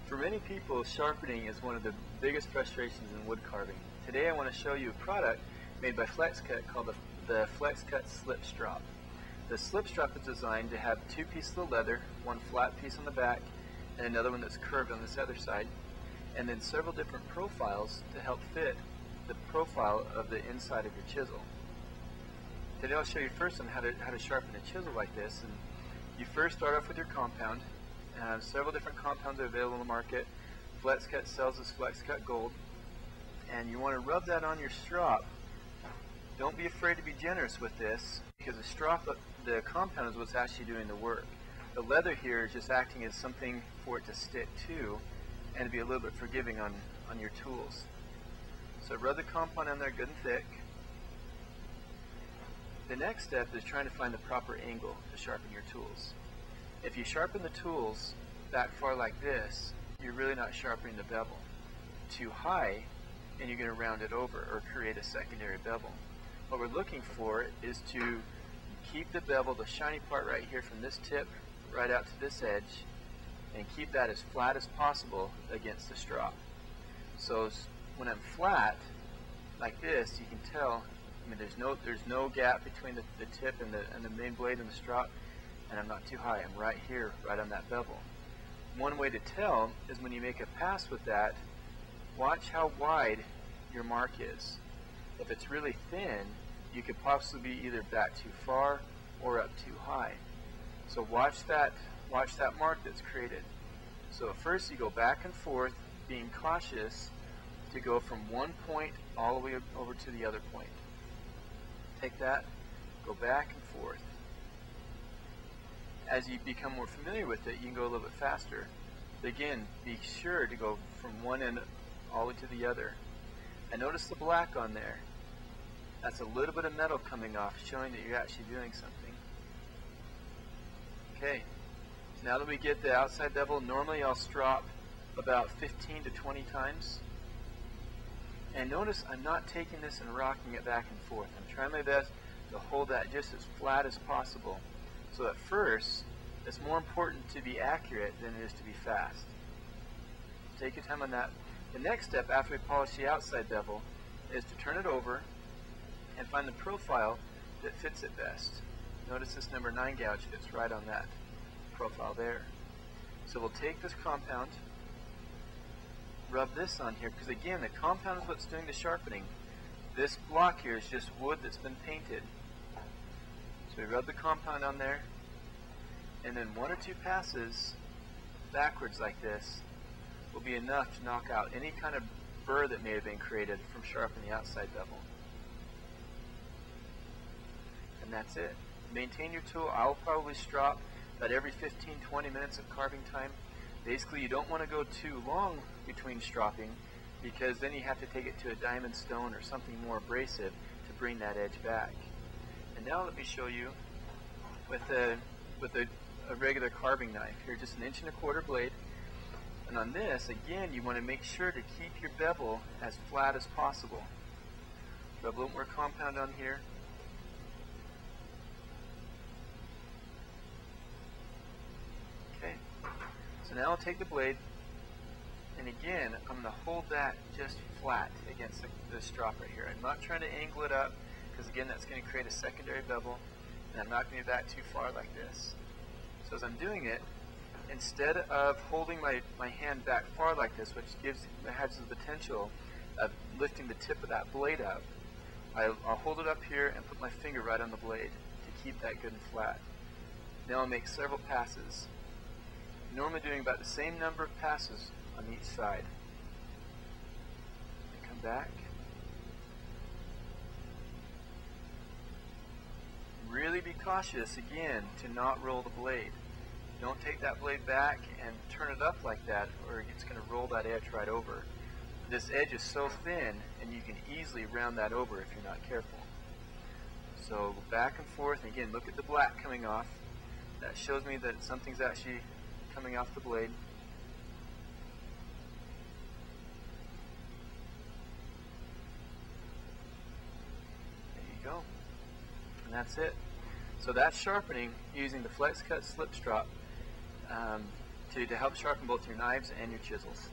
For many people, sharpening is one of the biggest frustrations in wood carving. Today I want to show you a product made by Flexcut called the Flexcut Slip Strop. The slip strop is designed to have two pieces of leather, one flat piece on the back and another one that's curved on this other side, and then several different profiles to help fit the profile of the inside of your chisel. Today I'll show you first on how to sharpen a chisel like this. And you first start off with your compound. Several different compounds are available in the market. Flexcut sells this Flexcut Gold, and you want to rub that on your strop. Don't be afraid to be generous with this, because the compound is what's actually doing the work. The leather here is just acting as something for it to stick to and to be a little bit forgiving on your tools. So rub the compound on there good and thick. The next step is trying to find the proper angle to sharpen your tools. If you sharpen the tools back far like this, you're really not sharpening the bevel. Too high, and you're going to round it over or create a secondary bevel. What we're looking for is to keep the bevel, the shiny part right here from this tip right out to this edge, and keep that as flat as possible against the strop. So when I'm flat like this, you can tell, I mean, there's no gap between the tip and the main blade and the strop, and I'm not too high. I'm right here, right on that bevel. One way to tell is when you make a pass with that, watch how wide your mark is. If it's really thin, you could possibly be either back too far or up too high. So watch that mark that's created. So at first you go back and forth, being cautious to go from one point all the way over to the other point. Take that, go back and forth. As you become more familiar with it, you can go a little bit faster. But again, be sure to go from one end all the way to the other. And notice the black on there. That's a little bit of metal coming off, showing that you're actually doing something. Okay, so now that we get the outside bevel, normally I'll strop about 15 to 20 times. And notice I'm not taking this and rocking it back and forth. I'm trying my best to hold that just as flat as possible. So at first, it's more important to be accurate than it is to be fast. Take your time on that. The next step after we polish the outside bevel is to turn it over and find the profile that fits it best. Notice this number 9 gouge fits right on that profile there. So we'll take this compound, rub this on here, because again, the compound is what's doing the sharpening. This block here is just wood that's been painted. So we rub the compound on there, and then one or two passes backwards like this will be enough to knock out any kind of burr that may have been created from sharpening the outside bevel. And that's it. Maintain your tool. I'll probably strop about every 15-20 minutes of carving time. Basically, you don't want to go too long between stropping, because then you have to take it to a diamond stone or something more abrasive to bring that edge back. And now let me show you with a regular carving knife. Here, just 1.25" blade. And on this, again, you want to make sure to keep your bevel as flat as possible. Rub a little more compound on here. Okay. So now I'll take the blade, and again, I'm going to hold that just flat against the strop right here. I'm not trying to angle it up, because again, that's going to create a secondary bevel, and I'm not going to be back too far like this. So as I'm doing it, instead of holding my hand back far like this, which has the potential of lifting the tip of that blade up, I'll hold it up here and put my finger right on the blade to keep that good and flat. Now I'll make several passes. Normally doing about the same number of passes on each side. And come back. Really be cautious, again, to not roll the blade. Don't take that blade back and turn it up like that, or it's going to roll that edge right over. This edge is so thin, and you can easily round that over if you're not careful. So back and forth, and again, look at the black coming off. That shows me that something's actually coming off the blade. There you go. And that's it. So that's sharpening using the Flexcut Slip Strop. to help sharpen both your knives and your chisels.